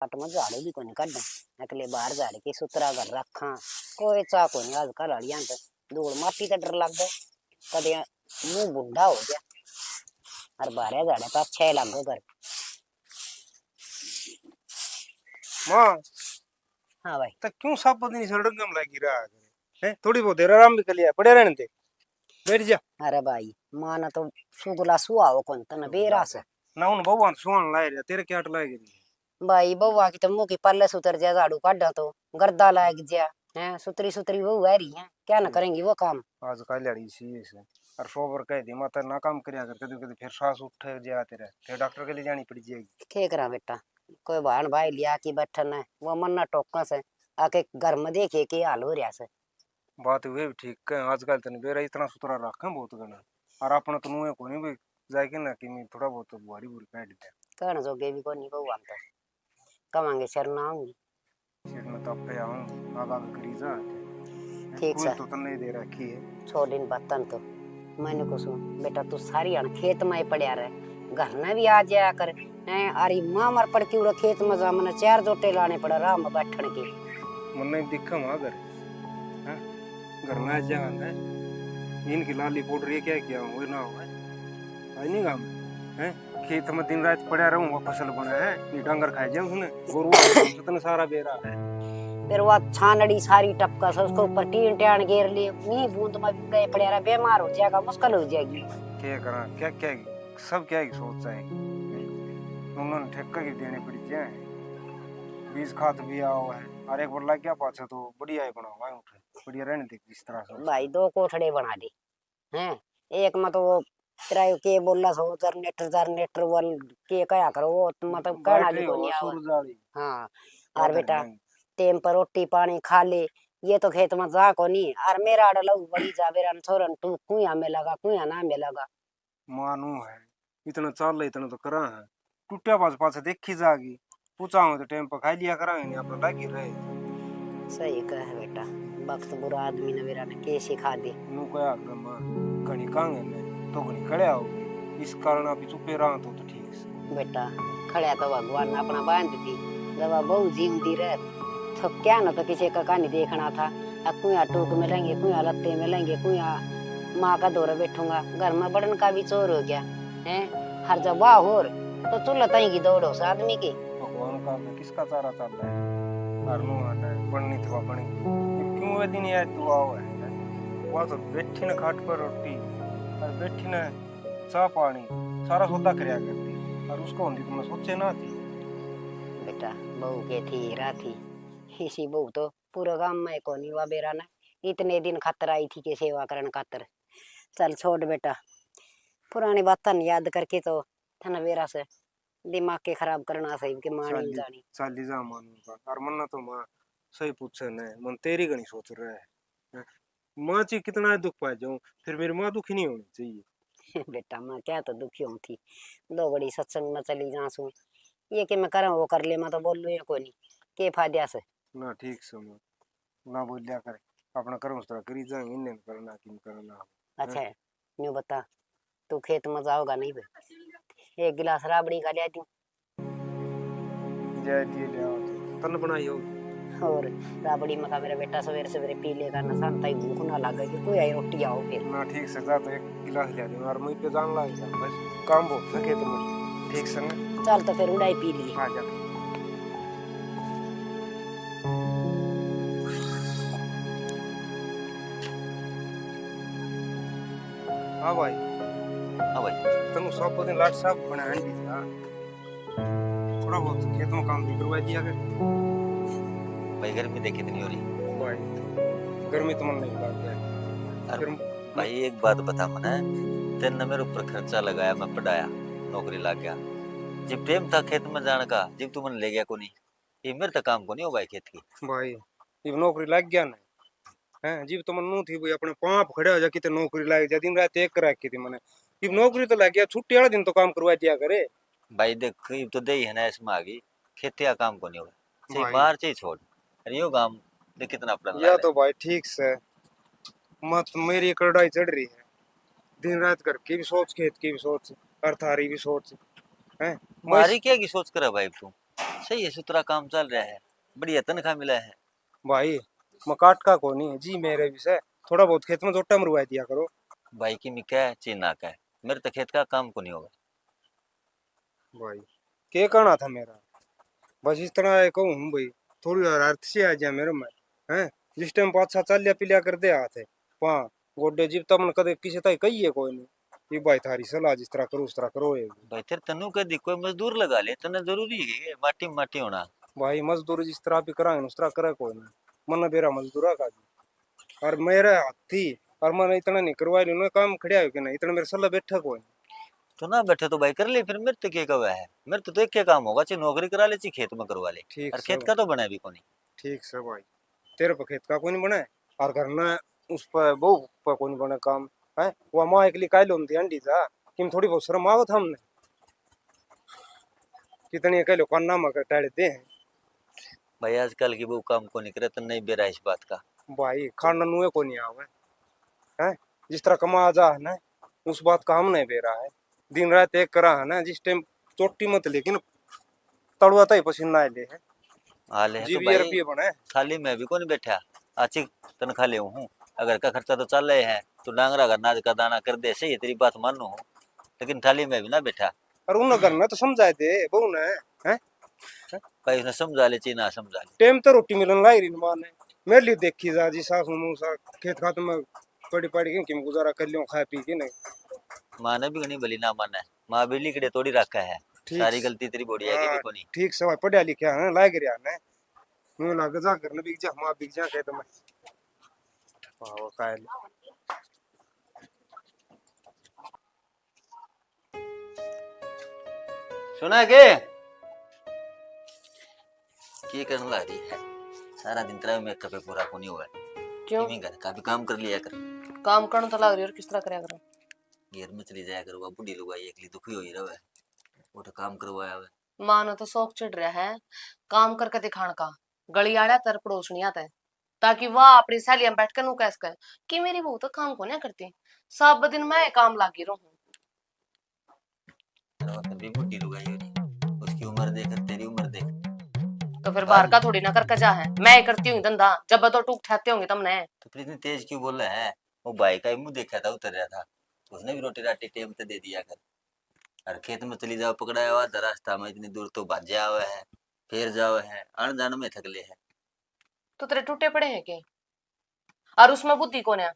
हट में झाड़ू भी कोनी कड्डा अकले बाहर झाड़ के सुतरा कर रखा कोई चा कोनी आजकल हड़ियां तो धूल माटी का डर लग गए कदे मुंह बुढ़ा हो गया और बाहर झाड़े तो अच्छा लगो घर। माँ हाँ भाई तो क्यों सब पता नहीं सड़क गम लगी रहा है थोड़ी बहुत देर आराम भी कर लिया पड़े रहने दे बैठ जा अरे भाई माना तो सुगला सुआ हो कौन तन बेरा से ना उन बहु सुन लाए रहा तेरे क्या लाएगी भाई बउआ की तो मुंह की पल्ले सुतर जा झाड़ू काढ़ा तो गर्दा लग जा है सुतरी सुतरी बहू है रही है क्या ना करेंगी वो काम। आज कल लड़ी सी से और सोबर कह दी माता ना काम करया कर कभी कभी फिर सांस उठ जा तेरे फिर डॉक्टर के लिए जानी पड़ जाएगी। क्या करा बेटा कोई बहन भाई लिया की बैठन है वो मन ना टोका से आके घर में देखे के हाल हो रहा से। बात वे भी ठीक है आजकल तने बेरा इतना सुतरा रखा बहुत गना और अपना तो नुए को नहीं भी जाएगी ना कि मैं थोड़ा बहुत बुरी बुरी बैठ दे कहना जोगे भी कोनी बहू हम तो कमांगे शरण आऊंगी सिर में तब पे आऊं आगा करी जा ठीक से तो तने दे रखी है छोड़ दिन बतन तो मैंने को सुन बेटा तू सारी अन खेत में ही पड़या रहे घर में भी आ जाया कर हैं अरे मां मर पड़ के खेत में जा मने चार जोटे लाने पड़ा राह में बैठन के मन नहीं दिखा वहां घर घर में आ जाएगा ना इनकी लाली पाउडर ये क्या किया वो ना हो आई नहीं काम है खेत में दिन रात पड़ा रहूं वो फसल बना है ये डंगर खाए जाऊं सुने गोरू तने सारा बेरा है फिर वो छानड़ी सारी टपका से उसको ऊपर टीन टान घेर लिए नी बूंद में गए पड़े रहा बीमार हो जाएगा मुश्किल हो जाएगी क्या करा क्या क्या सब क्या की सोच है उन्होंने ठेका की देने पड़ी क्या बीज खाद भी आओ है और एक बार लग गया पाछे तो बढ़िया ही बनाओ भाई उठे बढ़िया रहने दे इस तरह से भाई दो कोठड़े बना दे हैं एक में तो वो तेरा के बोला सो जनरेटर वाल के कया करो वो मतलब कहना भी कोनी आवा हाँ और बेटा टेम पर रोटी पानी खा ले ये तो खेत में जा को नहीं और मेरा आड़ लऊ बड़ी जा बेरा छोरन तू कुया में लगा कुया ना में लगा मानू है इतना चाल इतना तो करा है टूटा पास पास देखी जागी पूछा तो टाइम पर खाई लिया करा नहीं अपना लगी रहे सही कह बेटा वक्त बुरा आदमी ने मेरा ने के सिखा दे नु कया मां कणी कांगे ने तो कणी खड़े आओ इस कारण आप चुपे रहा तो ठीक है बेटा खड़े तो भगवान ने अपना बांध दी जब बहु जीवती रह तो क्या ना तो किसी का कहानी देखना था कुया टूक मिलेंगे कुया लत्ते मिलेंगे कुया माँ का दौरा बैठूंगा घर में बड़न का भी चोर हो गया है हर जब वाह हो तो चूल्हा तई की दौड़ो से आदमी की भगवान का किसका चारा चल रहा है हरनु आता है बननी थवा बनी क्यों वे दिन याद दुआ है वो तो बैठी न खाट पर रोटी और बैठी न चाह पानी सारा सौदा करया करती और उसको होंदी तुमने सोचे ना थी बेटा बहू के थी रा थी इसी बहू तो पूरा गांव में कोनी वा बेरा ना इतने दिन खातर आई थी के सेवा करन खातर चल छोड़ बेटा पुरानी बातन याद करके तो थना बेरा से दिमाग के खराब करना सही के मानी जानी चाली जा मानू का और मन तो मां सही पूछे ने मन तेरी गणी सोच रहा है मां ची कितना दुख पा जाऊं फिर मेरी मां दुखी नहीं होनी चाहिए बेटा मैं क्या तो दुखी हूँ थी दो बड़ी सत्संग में चली जासू ये कि मैं करा वो कर ले मैं तो बोल लू को नहीं के फायदा से ना ठीक से मां ना बोल लिया करे अपना कर्म तरह करी जाएंगे इन्हें करना कि करना अच्छा है न्यू बता तू खेत में जाओगा नहीं बे एक गिलास राबड़ी का लिया दूं जय दिए ले आओ तन बनाई हो और राबड़ी में का मेरा बेटा सवेरे सवेरे पी लेगा ना शाम तक भूख ना लगेगी कोई आई रोटी आओ फिर ना ठीक से जा तो एक गिलास ले दूं और मुझ पे जान लग जा बस काम बहुत सके तुम ठीक से ना चल तो फिर उड़ाई पी ली आ जा हाँ भाई तुम सब दिन लाट साहब बना है दी था थोड़ा बहुत खेत में काम भी करवा दिया कर भाई गर्मी देख कितनी हो रही भाई गर्मी तो मन नहीं लगता है अरे भाई एक बात बता मने तेने मेरे ऊपर खर्चा लगाया मैं पढ़ाया नौकरी लग गया जब टाइम था खेत में जाने का जब तू मन ले गया को नहीं ये मेरे तक काम को नहीं हो भाई खेत की भाई ये नौकरी लग गया ना हैं जीव तो मन नु थी भाई अपने पाप खड़े हो जा किते नौकरी लग जा दिन रात एक करा की थी मने ये नौकरी तो लग गया छुट्टी वाले दिन तो काम करवा दिया करे भाई देख ये तो दे ही है ना इसमें आ गई खेती का काम को नहीं होगा भाई। चाहिए बाहर चाहिए छोड़ अरे यो काम देख कितना अपना या तो भाई ठीक से मत मेरी कड़ाई चढ़ रही है दिन रात घर की भी सोच खेत की भी सोच और थारी भी सोच है मारी क्या की सोच कर भाई तू सही है, सुतरा काम चल रहा है, बढ़िया तनख्वाह मिला है। भाई मैं काट का को नहीं जी, मेरे भी से थोड़ा बहुत खेत में जोटा मरवा दिया करो। भाई की मी क्या है, चीना का है, मेरे तो खेत का काम को नहीं होगा। भाई क्या कहना था मेरा, बस इस तरह है कहूँ भाई, थोड़ी और अर्थ से आ जाए मेरे में हैं। जिस टाइम 5-7 साल लिया पिलिया कर दे आते वहाँ गोड्डे जीव तब न कदे किसी ताई कही है कोई नहीं, ये भाई थारी सलाह जिस तरह करो उस तरह करो ये। भाई तेरे तनु कह दी कोई मजदूर लगा ले, तने जरूरी है माटी में माटी होना। भाई मजदूर जिस तरह भी कराएंगे उस तरह करे कोई नहीं, मन बेरा मजदूरा का भी और मेरे हाथी और मैंने इतना नहीं करवा लिया काम खड़िया हो कि नहीं, इतना मेरे सलाह बैठा कोई नहीं। तो ना बैठे तो भाई कर ले, फिर मेरे तो क्या कवा है, मेरे तो एक क्या काम होगा, चाहे नौकरी करा ले चाहे खेत में करवा ले, ठीक और से खेत का तो बना भी को नहीं। ठीक से भाई, तेरे पे खेत का कोई नहीं बना है और घर में उस पर बहू पर कोई नहीं बना काम है। वो माँ एक लिए काय लोन थी अंडी था कि थोड़ी बहुत शर्म आवत हमने, कितनी कह लो कान्ना में टाड़ दे हैं। भाई आजकल की वो काम को नहीं करे तो नहीं बेरा इस बात का। भाई खाना नुए को नहीं आवे है, जिस तरह कमा जा है ना उस बात का हम नहीं दे रहा है, दिन रात एक करा है ना, जिस टाइम चोटी मत लेकिन तड़ुआ ही पसीना ले है हाले है जी तो भी भाई रुपये बने। खाली मैं भी कौन बैठा, अच्छी तनख्वाह ले हूँ, अगर का खर्चा तो चल रहे है तो डांगरा का नाज का दाना कर दे, सही है तेरी बात मानू हूँ, लेकिन थाली में भी ना बैठा। और उन करना तो समझाए थे बहू ने हैं, भाई उसने समझा ले चाहे ना समझा ले। टाइम तो रोटी मिलन लाई रही माँ ने, मेरे लिए देखी जा जी सास मूसा खेत खात में पड़ी पड़ी के कि गुजारा कर लियो खा पी के नहीं। माँ ने भी नहीं भली ना माना है, माँ भी लिखड़े थोड़ी रखा है, ठीक सारी गलती तेरी बोड़ी है कि को नहीं। ठीक से भाई पढ़िया लिखा है लायक रिया ने, मुंह लग जा करने बिक जा माँ बिक जा कहते मैं वाह कायल। सुना के करने लग रही है, सारा दिन तेरा मेकअप पे पूरा को नहीं हुआ है, क्यों किमी घर का भी काम कर लिया कर, काम करना तो लग रही है और किस तरह करया करो। घेर में चली जाया कर, वो बुढ़ी लोग आई एकली दुखी हो ही रहा है, वो तो काम करवाया है। मां ने तो शौक चिढ़ रहा है काम करके दिखाने का, गली आड़ा तर पड़ोस नहीं आता है ताकि वह अपनी सहेलियां बैठ कर नु कैस कर कि मेरी बहू तो काम को नहीं करती, सब दिन मैं काम लागी रहूं। भी बुढ़ी लोग आई होनी, उसकी उम्र देख तेरी उम्र देख, तो फिर बाहर का थोड़ी ना करके जा है, मैं ही करती हूँ धंधा, जब तो टूक ठाते होंगे तुमने। तो फिर इतनी तेज क्यों बोल रहा है, वो भाई का मुंह देखा था उतर रहा था, उसने भी रोटी राटी टेम पे दे दिया कर, और खेत में चली जाओ पकड़ाया हुआ रास्ता में इतनी दूर तो भाजा हुआ है, फिर जाओ है आन जान में थकले है। तो तेरे टूटे पड़े हैं के, और उसमें बुद्धि कौन है,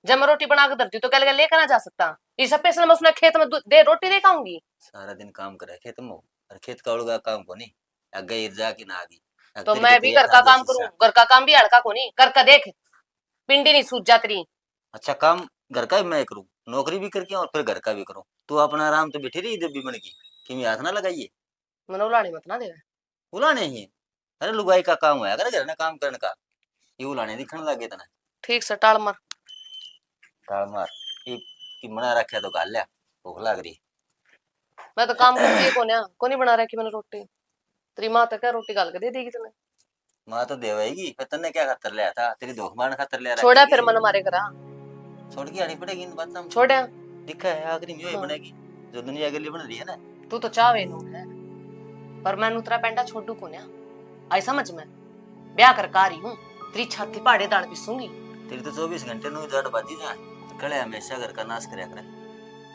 जब मैं रोटी बना के धरती तो क्या लेकर ना जा सकता, इस पैसे में उसने खेत में दे रोटी दे खाऊंगी। सारा दिन काम करे खेत में, और खेत का उड़गा काम को नहीं, अगे जा की ना आगी, तो मैं भी घर का काम करूं, घर का काम भी हड़का को नहीं करके देख, पिंडी नहीं सूझ जाती। अच्छा काम घर का भी मैं करूं, नौकरी भी करके और फिर घर का भी करूं, तू अपना आराम तो बैठी रही जब भी बन की, कि हाथ ना लगाइए, मैंने उलाड़ी मत ना दे। उलाने ही, अरे लुगाई का काम है, अगर घर में काम करने का, ये उलाने दिखने लगे तना। ठीक से टाल मार, टाल मार, ये कि मना रखा तो गाल लिया, भूख लग रही। मैं तो काम करती है कोने बना रखी मैंने रोटी, तेरी माँ तो क्या रोटी गाल के दे देगी तुम्हें। माँ तो देवेगी, फिर तन्ने क्या खातर लिया था, तेरी धोख मारने खातर लिया छोड़ा फिर मन मारे करा, छोड़ के आनी पड़ेगी इन बातों में, छोड़ा दिखा है आखिरी में वही बनेगी जो दुनिया के लिए बन रही है ना। तू तो चावे नू है, पर मैं उतरा पेंडा छोड़ू को ना, आई समझ में, ब्याह कर कारी हूँ, तेरी छाती पाड़े दाल पिसूंगी। तेरी तो 24 घंटे नु जड़ बाजी जा, कड़े हमेशा घर का नाश करया करे,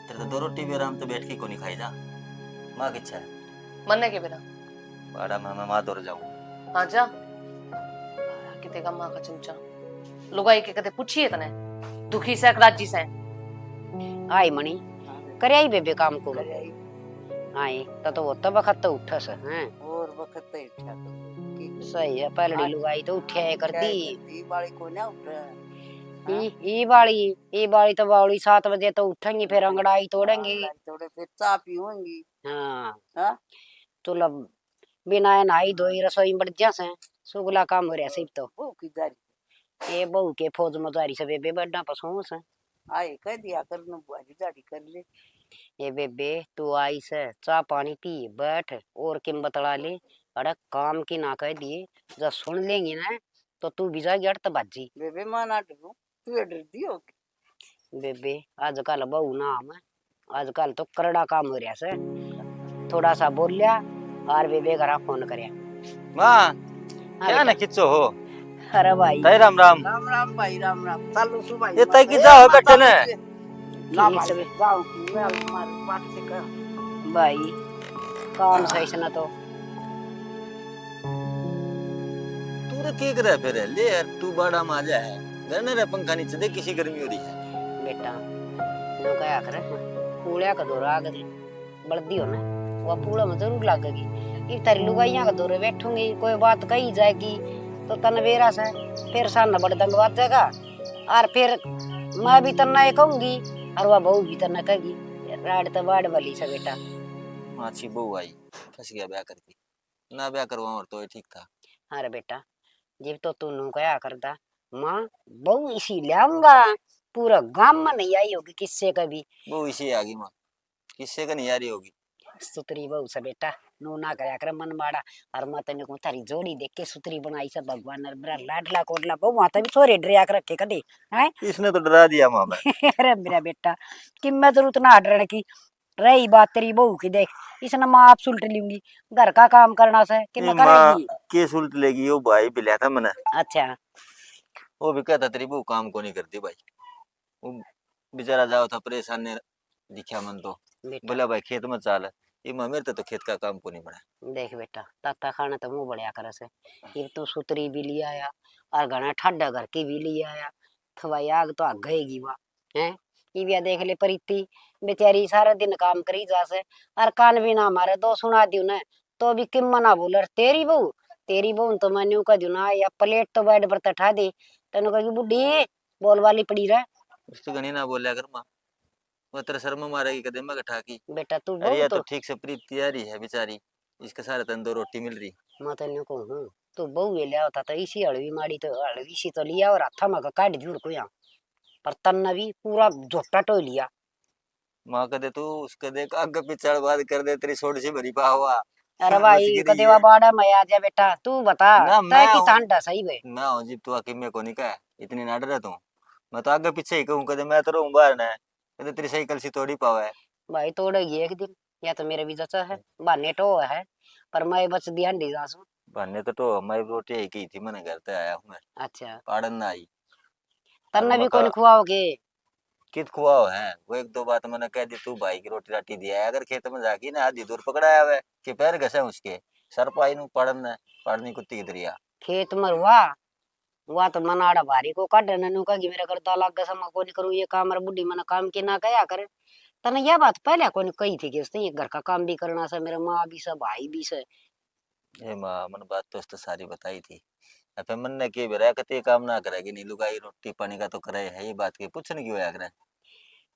तेरे तो 2 रोटी भी आराम तो बैठ के को नहीं खाई जा, माँ की इच्छा है। मरने के बिना बड़ा माँ दौड़ जाऊं। हाँ जा, किते का माँ का चमचा, लुगाई के कदे पूछी है तने, दुखी से राजी से आई मणि करे आई बेबे काम को आई तो वो तो वक्त तो उठस हैं और वक्त तो उठा तो सही है, पहलड़ी लुगाई तो उठे करती ई वाली को ना उठा, ई बाड़ी तो बावड़ी 7 बजे तो उठेंगी, फिर अंगड़ाई तोड़ेंगी, थोड़े फिर चाह पीऊंगी। हाँ हाँ तो लब बिना नहाई धोई रसोई बढ़ जा से सुगला काम हो रहा सिर्फ तो वो किधर ये बहू के फौज मजारी से बेबे बड़ा पसंद से आए कह दिया कर न बुआरी दाढ़ी कर ले। ये बेबे तू आई से चाह पानी पी बैठ और किम बतला ले, अरे काम की ना कह दिए जब सुन लेंगी ना तो तू भी जाएगी अड़त बाजी। बेबे माना डरू तू डरती होगी बेबे आजकल बहू ना हम आजकल तो करड़ा काम हो रहा से, थोड़ा सा बोल लिया और बेबे घरा फोन करया माँ हाँ क्या ना बेटा। किच्चो हो अरे भाई ताई राम राम राम भाई राम चालू सुबह ये तय की जाओ बेटे ने ना ठीक से भाई जाओ मैं तुम्हारी बात से कर भाई काम सही से ना तो तू तो की करे फिर ले यार तू बड़ा माजा है घर ने रे पंखा नीचे देख किसी गर्मी हो रही है बेटा नो क्या करे पूड़ा का दौरा आ गई बल्दी हो ना वो पूड़ा में जरूर लगेगी ये तारी लुगाइयां का दौरे बैठूंगी कोई बात कही जाएगी तो तनवेरा से फिर सामने बड़ दंग बात जाएगा और फिर मैं भी तना ये कहूंगी और वह बहू भी तना कहेगी राड तो बाड़ वाली से बेटा माछी बहू आई फंस गया ब्याह करके ना ब्याह करवा और तो ये ठीक था अरे बेटा जब तो तू नु क्या करता माँ बहू इसी लाऊंगा पूरा गांव में नहीं आई होगी किससे कभी बहू इसी आ गई माँ किससे का नहीं आ रही होगी सुतरी बहु से बेटा नो ना करया कर मन माड़ा और मैं तने को थारी जोड़ी देख के सुतरी बनाई से भगवान ने बड़ा लाडला कोडला बहु माता भी छोरे डरिया कर रखे कदी हैं इसने तो डरा दिया माँ मैं अरे मेरा बेटा कि मैं जरूरत ना डरने की रही बात तेरी बहू की देख इसने माँ आप सुलट लूंगी घर का काम करना से कि ये न करेगी के सुलट लेगी वो भाई भी लिया था मैंने अच्छा वो भी कहता तेरी बहू काम को नहीं करती भाई वो बेचारा जाओ था परेशान ने दिखा मन तो बेटा बोला भाई खेत में चाल ये माँ मेरे तो खेत का काम को नहीं बना देख बेटा ताता खाना तो मुंह बढ़िया करे से ये तू सुतरी भी ले आया और घना ठंडा घर की भी ले आया तो भाई आग तो आग गएगी वह हैं ये भी देख ले प्रीति बेचारी सारा दिन काम करी जा से और कान भी ना मारे दो सुना दियो ना तो भी किम मना बोल तेरी बहू तो मैंने कह दियो ना या प्लेट तो बेड पर तठा दे तेन कही बुढ़ी बोल वाली पड़ी रहे उसको गणी ना बोलिया कर माँ वो तेरा शर्म मारेगी कदम में गठा की बेटा तू अरे बहू ये तो तो ठीक से प्रीति आ रही है बेचारी इसके सारे तन दो रोटी मिल रही मैं तेन कहूँ तू बहू ले लिया होता तो इसी हड़वी माड़ी तो हड़वी सी तो लिया और हाथा में काट दियो को यहाँ पर तन्ना भी पूरा झोटा टो लिया माँ कदे तू उसके देख आगे पिछड़ बात कर दे तेरी छोटी सी भरी पा हुआ अरे बच भाई गिरी कदेवा है बाड़ा में आ जा बेटा तू बता ना तय मैं की हूँ तांडा सही वे मैं हूँ जीप तू आके मेरे को नहीं कहा इतनी ना डरे तू मैं तो आगे पीछे ही कहूँ कदे मैं तो रहूँ बाहर ना कदे तेरी साइकिल सी तोड़ी पावा है भाई तोड़ेगी एक दिन या तो मेरे भी जचा है बहाने टो है पर मैं बच दिया हंडी जासू भन्ने तो हमारी रोटी ही की थी मैंने घर पे आया हूँ मैं अच्छा पाड़न ना आई तन्ना भी मका कौन खुआओगे कित खुआओ है वो एक दो बात मैंने कह दी तू भाई की रोटी राटी दिया है अगर खेत में जाके ना आधी दूर पकड़ाया हुआ है कि पैर घसे उसके सर पाई नु पड़न है पड़नी कुत्ती की दरिया खेत मरवा हुआ तो मनाड़ा भारी को काट ननु का कि मेरा करता लग गया समा को नहीं करूँ ये काम और बुढ़ी मन काम के ना कया करे तने यह बात पहले कोई कही थी कि उसने ये घर का काम भी करना से मेरा माँ भी से भाई भी से ये माँ मन बात तो उसने सारी बताई थी अब मन ने के बेरा कते काम ना करेगी नी लुगाई रोटी पानी का तो करे है ये बात के पूछने क्यों आया करे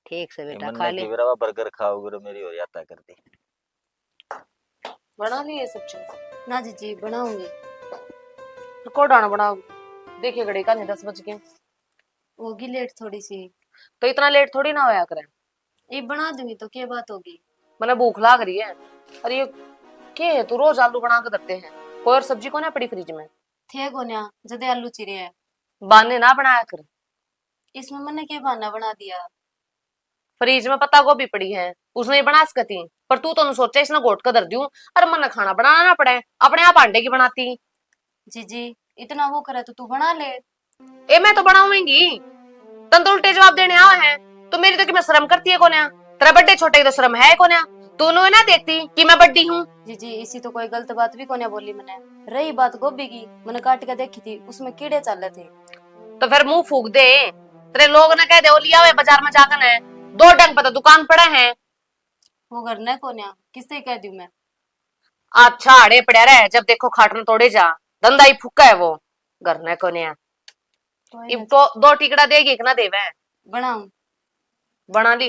ठीक से ये बेटा मन खा ने ले के बेरा बर्गर खाओ गुरु मेरी हो जाता करती बना ली ये सब्जी ना जी बनाऊंगी को डाना बनाओ देखिए घड़ी का नहीं 10 बज गए होगी लेट थोड़ी सी तो इतना लेट थोड़ी ना होया करे ये बना दूंगी तो क्या बात होगी। मैंने भूख लाग रही है अरे ये क्या है तू रोज आलू बना के देते हैं कोई और सब्जी को ना पड़ी फ्रिज में थे गोन्या जदे आलू चिरे है बाने ना बनाया कर इसमें मैंने क्या बहाना बना दिया। फ्रिज में पत्ता गोभी पड़ी है उसने ही बना सकती पर तू तो सोचा इसने घोट कर धर दूं अरे मन खाना बनाना ना पड़े अपने आप अंडे की बनाती जी इतना वो करे तो तू बना ले। ए मैं तो बनाऊंगी तन तो उल्टे जवाब देने आवे हैं तो मेरी तो कि मैं शर्म करती है कोन्या तेरा बर्थडे छोटे की तो शर्म है कोन्या दोनों ना देखती कि मैं बड्डी हूँ जी इसी तो कोई गलत बात भी कोन्या बोली मैंने। रही बात गोभी की मैंने काट के देखी थी उसमें कीड़े चल रहे थे। तो फिर मुंह फूक दे तेरे लोग ना कह दे लिया हुआ बाजार में जाकर है 2 डंग पे तो दुकान पड़े हैं वो घर न कोन्या किससे कह दूं मैं। अच्छा अड़े पड़ा रहे जब देखो खाटन तोड़े जा धंधा ही फुक्का है वो घर ने कोन्या तो 2 टिकड़ा देगी कि ना देवे बनाऊं बना ली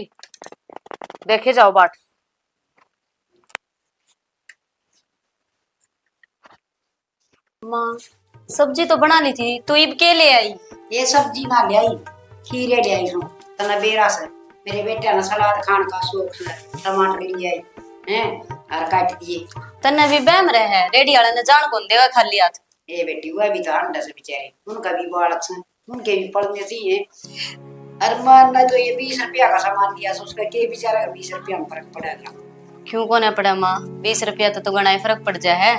देखे जाओ बाट माँ सब्जी तो बना ली थी तू इब के ले आई। ये सब्जी ना ले आई खीरे ले आई हूँ तना बेरा से मेरे बेटे ने सलाद खान का शौक है टमाटर ले आई हैं और काट दिए तन्ने भी बहम रहे है रेडी वाला ने जान कौन देगा खाली हाथ। ये बेटी हुआ भी तो अंडा से बेचारे उनका भी बालक है उनके भी पढ़ने चाहिए अरे मानना तो ये 20 रुपया का सामान लिया उसका के बेचारा का 20 रुपया में फर्क पड़ेगा क्यों को ना पड़ा माँ 20 रुपया तो गणा फर्क पड़ जाए है।